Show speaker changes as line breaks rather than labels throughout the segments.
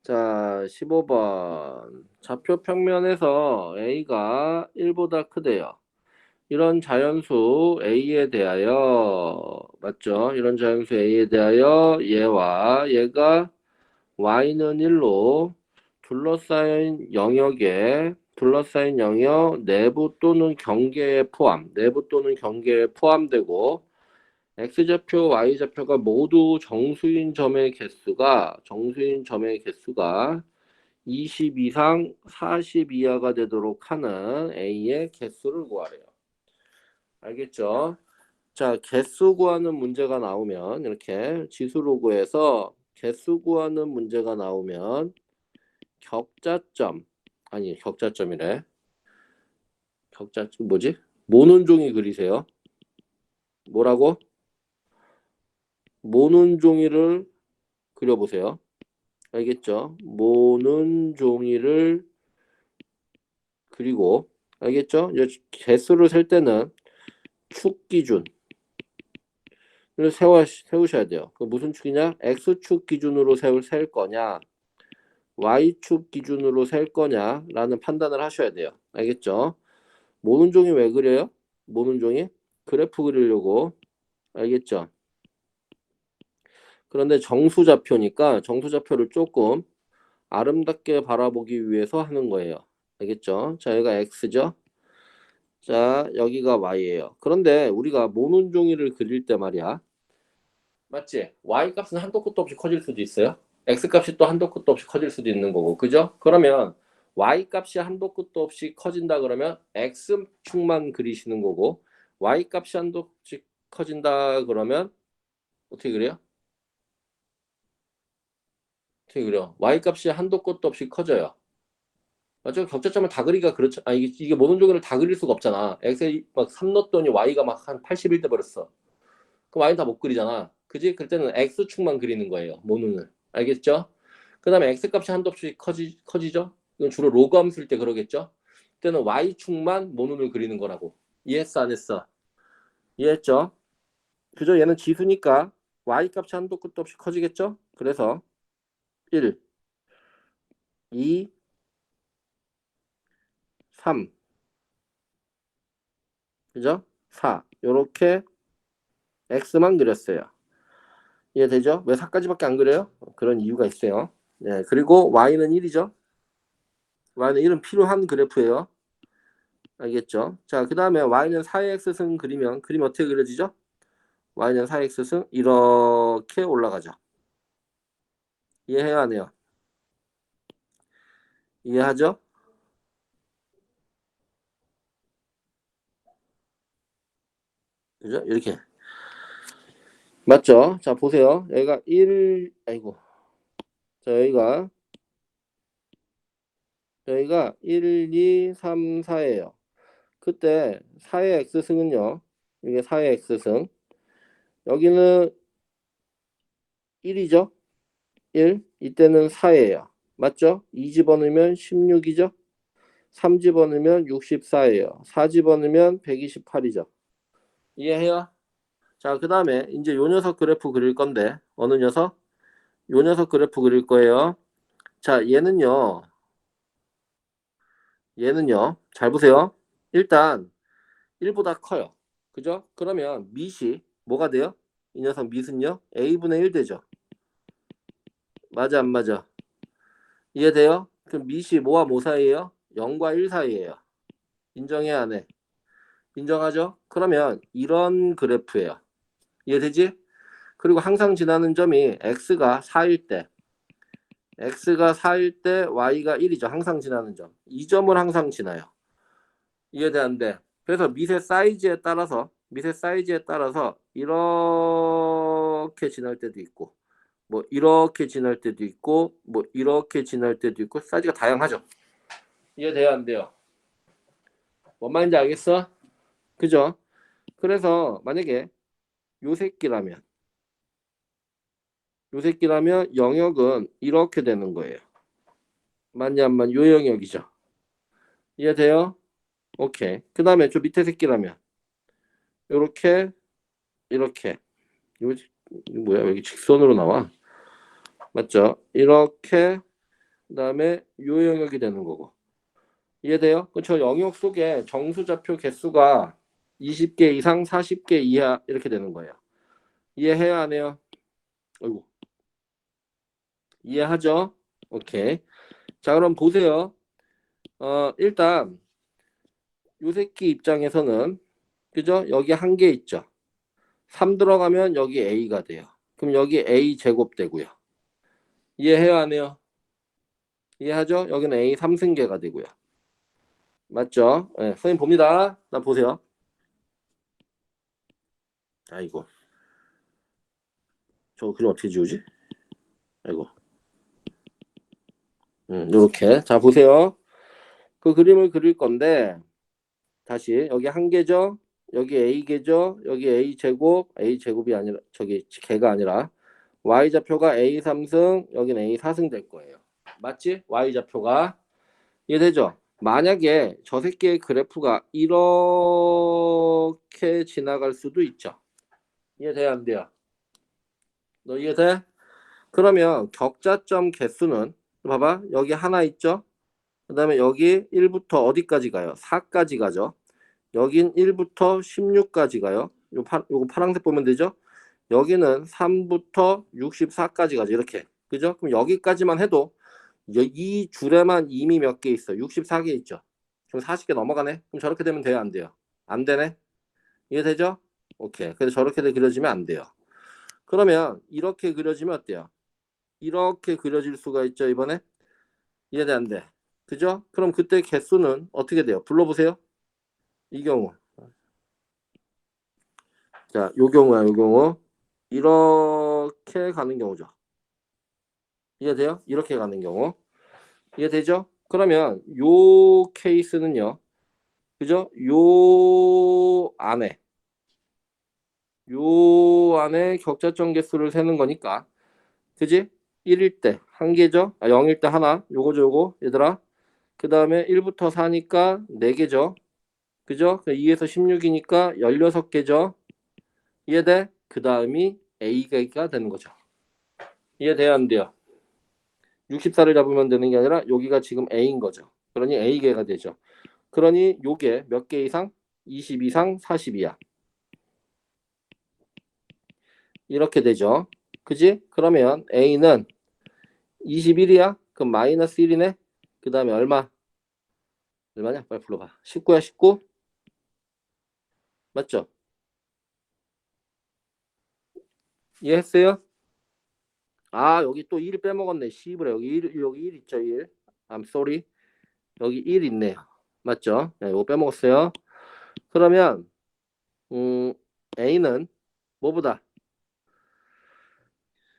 자, 15번. 좌표 평면에서 a가 1보다 크대요. 이런 자연수 a에 대하여, 맞죠? 이런 자연수 a에 대하여 얘와 얘가 y는 1로 둘러싸인 영역 내부 또는 경계에 포함되고 x좌표, y좌표가 모두 정수인 점의 개수가 20 이상 40 이하가 되도록 하는 a의 개수를 구하래요. 알겠죠? 자, 개수 구하는 문제가 나오면 이렇게 지수로 구해서 개수 구하는 문제가 나오면 격자점이래. 격자점 뭐지? 모눈종이 그리세요. 뭐라고? 모눈종이를 그려보세요. 알겠죠? 모는 종이를 그리고 알겠죠? 이제 개수를 셀 때는 축 기준을 세우셔야 돼요. 그 무슨 축이냐? x축 기준으로 셀 거냐, y축 기준으로 셀 거냐라는 판단을 하셔야 돼요. 알겠죠? 모는 종이 왜 그려요? 모는 종이 그래프 그리려고. 알겠죠? 그런데 정수좌표니까 정수좌표를 조금 아름답게 바라보기 위해서 하는 거예요. 알겠죠? 자, 여기가 x죠? 자, 여기가 y예요. 그런데 우리가 모눈 종이를 그릴 때 말이야. 맞지? y 값은 한도 끝도 없이 커질 수도 있어요. x 값이 또 한도 끝도 없이 커질 수도 있는 거고. 그죠? 그러면 y 값이 한도 끝도 없이 커진다 그러면 x축만 그리시는 거고 y 값이 한도 끝이 커진다 그러면 어떻게 그래요? 어떻게 그려? y 값이 한도 끝도 없이 커져요. 맞죠? 격자점을 다 그리기가 그렇죠. 아, 이게 모든 종류를 다 그릴 수가 없잖아. x에 막 3 넣었더니 y가 막 한 81 돼 버렸어. 그럼 y는 다 못 그리잖아. 그지? 그때는 x축만 그리는 거예요. 모눈을. 알겠죠? 그 다음에 x 값이 한도 없이 커지죠? 이건 주로 로그 함 쓸 때 그러겠죠? 그때는 y축만 모눈을 그리는 거라고. 이해했어? 안 했어? 이해했죠? 그죠? 얘는 지수니까 y 값이 한도 끝도 없이 커지겠죠? 그래서 1, 2, 3, 그죠? 4. 요렇게 x만 그렸어요. 이해되죠? 왜 4까지밖에 안 그려요? 그런 이유가 있어요. 네, 그리고 y는 1이죠. y는 1은 필요한 그래프예요. 알겠죠? 자, 그 다음에 y는 4의 x승 그리면 어떻게 그려지죠? y는 4의 x승 이렇게 올라가죠. 이해해야 하네요. 이해하죠? 그죠? 이렇게. 맞죠? 자, 보세요. 여기가 1, 아이고. 자, 여기가 1, 2, 3, 4예요. 그때 4의 x승은요. 이게 4의 x승. 여기는 1이죠? 1. 이때는 4예요. 맞죠? 2 집어넣으면 16이죠? 3 집어넣으면 64예요. 4 집어넣으면 128이죠. 이해해요? 자, 그 다음에 이제 요 녀석 그래프 그릴 건데 어느 녀석? 요 녀석 그래프 그릴 거예요. 자, 얘는요. 잘 보세요. 일단 1보다 커요. 그죠? 그러면 밑이 뭐가 돼요? 이 녀석 밑은요? a분의 1 되죠. 맞아 안 맞아? 이해돼요? 그럼 밑이 뭐와 뭐 사이에요? 0과 1 사이에요. 인정해 안 해? 인정하죠? 그러면 이런 그래프예요. 이해되지? 그리고 항상 지나는 점이 x가 4일 때 y가 1이죠. 항상 지나는 점. 이 점을 항상 지나요. 이해되는데 그래서 밑의 사이즈에 따라서 이렇게 지날 때도 있고 뭐 이렇게 지날 때도 있고 뭐 이렇게 지날 때도 있고 사이즈가 다양하죠. 이해돼야 안 돼요? 뭔 말인지 알겠어? 그죠? 그래서 만약에 요 새끼라면 영역은 이렇게 되는 거예요. 맞냐 안 맞냐? 요 영역이죠. 이해돼요? 오케이. 그 다음에 저 밑에 새끼라면 요렇게 이렇게 이거 뭐야 여기 직선으로 나와 맞죠? 이렇게 그 다음에 요 영역이 되는 거고. 이해돼요? 저 영역 속에 정수좌표 개수가 20개 이상 40개 이하 이렇게 되는 거예요. 이해해요 안 해요? 어이구. 이해하죠? 오케이. 자 그럼 보세요. 일단 요 새끼 입장에서는 그죠? 여기 한 개 있죠. 3 들어가면 여기 A가 돼요. 그럼 여기 A 제곱 되고요. 이해해요 안 해요? 이해하죠? 여기는 A 3승계가 되고요. 맞죠? 네, 선생님 봅니다. 나 보세요. 아이고. 저 그림 어떻게 지우지? 아이고. 요렇게. 자, 보세요. 그 그림을 그릴 건데, 다시, 여기 한 개죠? 여기 A개죠? 여기 A제곱이 아니라, 저기, 개가 아니라, Y좌표가 A3승, 여기는 A4승 될 거예요. 맞지? Y좌표가. 이해되죠? 만약에 저 새끼의 그래프가 이렇게 지나갈 수도 있죠. 이해돼요, 안 돼요? 너 이해돼? 그러면 격자점 개수는 봐봐 여기 하나 있죠. 그 다음에 여기 1부터 어디까지 가요? 4까지 가죠. 여긴 1부터 16까지 가요. 요거 파란색 보면 되죠. 여기는 3부터 64까지 가죠. 이렇게 그죠? 그럼 여기까지만 해도 이 줄에만 이미 몇 개 있어? 64개 있죠. 그럼 40개 넘어가네. 그럼 저렇게 되면 돼요 안 돼요? 안 되네. 이해되죠? 오케이. 그래서 저렇게 그려지면 안 돼요. 그러면 이렇게 그려지면 어때요? 이렇게 그려질 수가 있죠 이번에. 이해돼 안 돼? 그죠? 그럼 그때 개수는 어떻게 돼요? 불러보세요. 이 경우. 자, 요 경우야, 요 경우. 이렇게 가는 경우죠. 이해돼요? 이렇게 가는 경우. 이해되죠? 그러면 요 케이스는요. 그죠? 요 안에 격자점 개수를 세는 거니까. 그지? 1일 때 한 개죠? 0일 때 하나. 요거죠, 요거. 얘들아. 그 다음에 1부터 4니까 4개죠. 그죠? 2에서 16이니까 16개죠. 이해돼? 그 다음이 A가 되는 거죠. 이해돼야 안 돼요? 64를 잡으면 되는 게 아니라 여기가 지금 A인 거죠. 그러니 A개가 되죠. 그러니 요게 몇 개 이상? 20 이상 40이야. 이렇게 되죠. 그지? 그러면 A는 21이야? 그럼 마이너스 1이네? 그 다음에 얼마냐? 빨리 불러봐. 19야 19? 맞죠? 이해했어요? 아 여기 또 1 빼먹었네. 씨부래. 여기 1 있죠 1. I'm sorry. 여기 1 있네요. 맞죠? 네, 이거 빼먹었어요. 그러면 A는 뭐보다?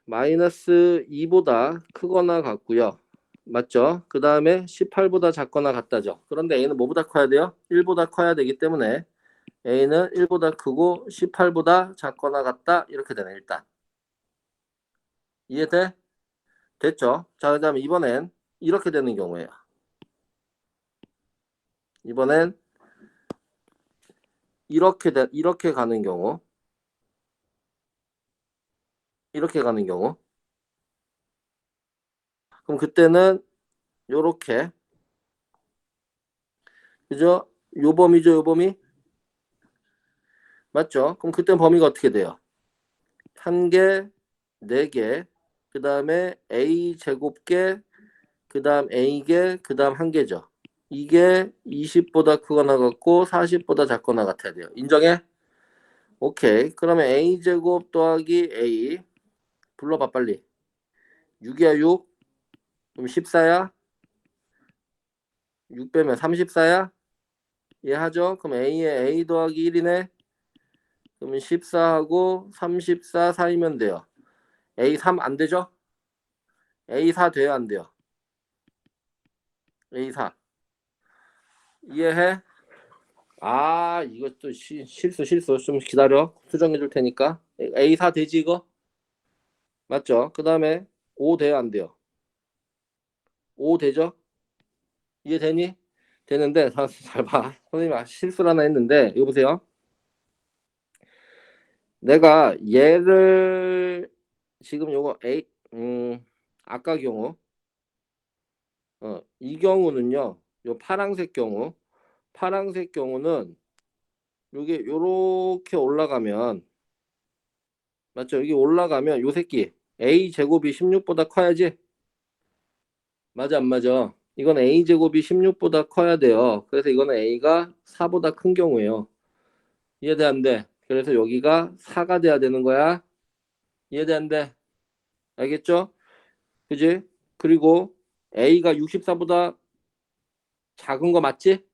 마이너스 2보다 크거나 같고요. 맞죠? 그 다음에 18보다 작거나 같다죠. 그런데 A는 뭐보다 커야 돼요? 1보다 커야 되기 때문에 A는 1보다 크고 18보다 작거나 같다. 이렇게 되네 일단. 이해돼? 됐죠? 자, 그 다음에 이번엔 이렇게 되는 경우에요. 이번엔 이렇게 가는 경우. 이렇게 가는 경우. 그럼 그때는 요렇게 그죠? 요 범위죠, 요 범위? 맞죠? 그럼 그때 범위가 어떻게 돼요? 한 개, 네 개, 그 다음에 A 제곱개, 그 다음 A개, 그 다음 한 개죠. 이게 20보다 크거나 같고 40보다 작거나 같아야 돼요. 인정해? 오케이. 그러면 A 제곱 더하기 A 불러봐 빨리. 6이야 6? 그럼 14야? 6 빼면 34야? 이해하죠? 그럼 A에 A 더하기 1이네? 그러면 14하고 34 사이면 돼요. A3 안 되죠? A4 돼요 안 돼요? A4 이해해? 아 이것도 실수 좀 기다려 수정해 줄 테니까 A4 되지 이거? 맞죠? 그 다음에 5 돼요 안 돼요? 5 되죠? 이해되니? 되는데 잘 봐. 선생님 실수를 하나 했는데 이거 보세요. 내가 얘를 지금 요거 A 아까 경우 이 경우는요. 요 파란색 경우는 요게 요렇게 올라가면 맞죠? 여기 올라가면 요 새끼 a 제곱이 16보다 커야지. 맞아 안 맞아? 이건 a 제곱이 16보다 커야 돼요. 그래서 이거는 a가 4보다 큰 경우예요. 이해돼 안 돼? 그래서 여기가 4가 돼야 되는 거야. 이해돼 안 돼? 알겠죠? 그지? 그리고 a가 64보다 작은 거 맞지?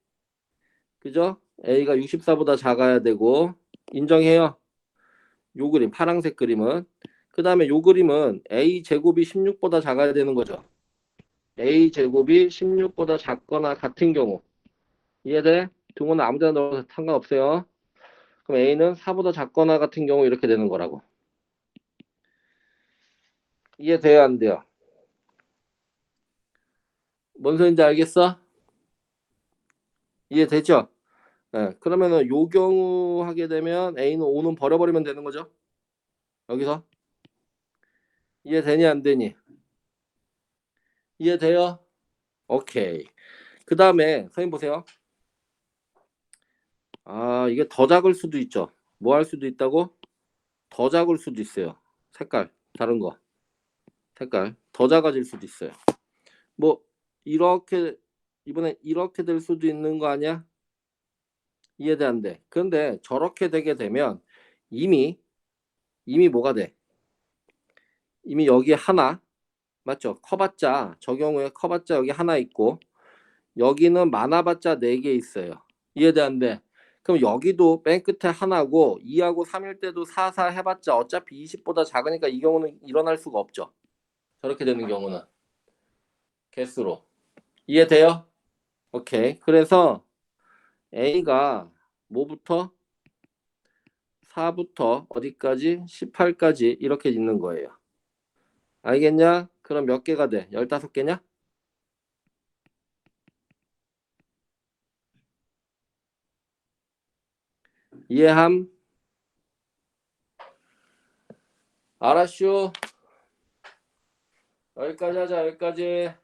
그죠? a가 64보다 작아야 되고 인정해요. 요 그림 파란색 그림은 그 다음에 요 그림은 a 제곱이 16보다 작아야 되는 거죠. a 제곱이 16보다 작거나 같은 경우 이해돼? 등호는 아무 데나 넣어도 상관없어요. 그럼 a는 4보다 작거나 같은 경우 이렇게 되는 거라고. 이해돼야 안 돼요? 뭔 소린지 알겠어? 이해되죠? 네, 그러면은 요 경우 하게 되면 a는 5는 버려버리면 되는 거죠. 여기서 이해되니 안 되니? 이해돼요? 오케이. 그 다음에 선생님 보세요. 아 이게 더 작을 수도 있죠. 뭐 할 수도 있다고? 더 작을 수도 있어요. 색깔 다른 거 색깔 더 작아질 수도 있어요. 뭐 이렇게 이번에 이렇게 될 수도 있는 거 아니야? 이해돼 안 돼? 그런데 저렇게 되게 되면 이미 뭐가 돼? 이미 여기 하나 맞죠? 커봤자 저 경우에 커봤자 여기 하나 있고 여기는 많아봤자 4개 있어요. 이해돼 안 돼? 그럼 여기도 맨 끝에 하나고 2하고 3일 때도 4, 4 해봤자 어차피 20보다 작으니까 이 경우는 일어날 수가 없죠. 저렇게 되는 경우는 개수로. 이해돼요? 오케이. 그래서 A가 뭐부터 4부터 어디까지 18까지 이렇게 있는 거예요. 알겠냐? 그럼 몇 개가 돼? 15개냐? 이해함? 알았슈. 여기까지 하자. 여기까지.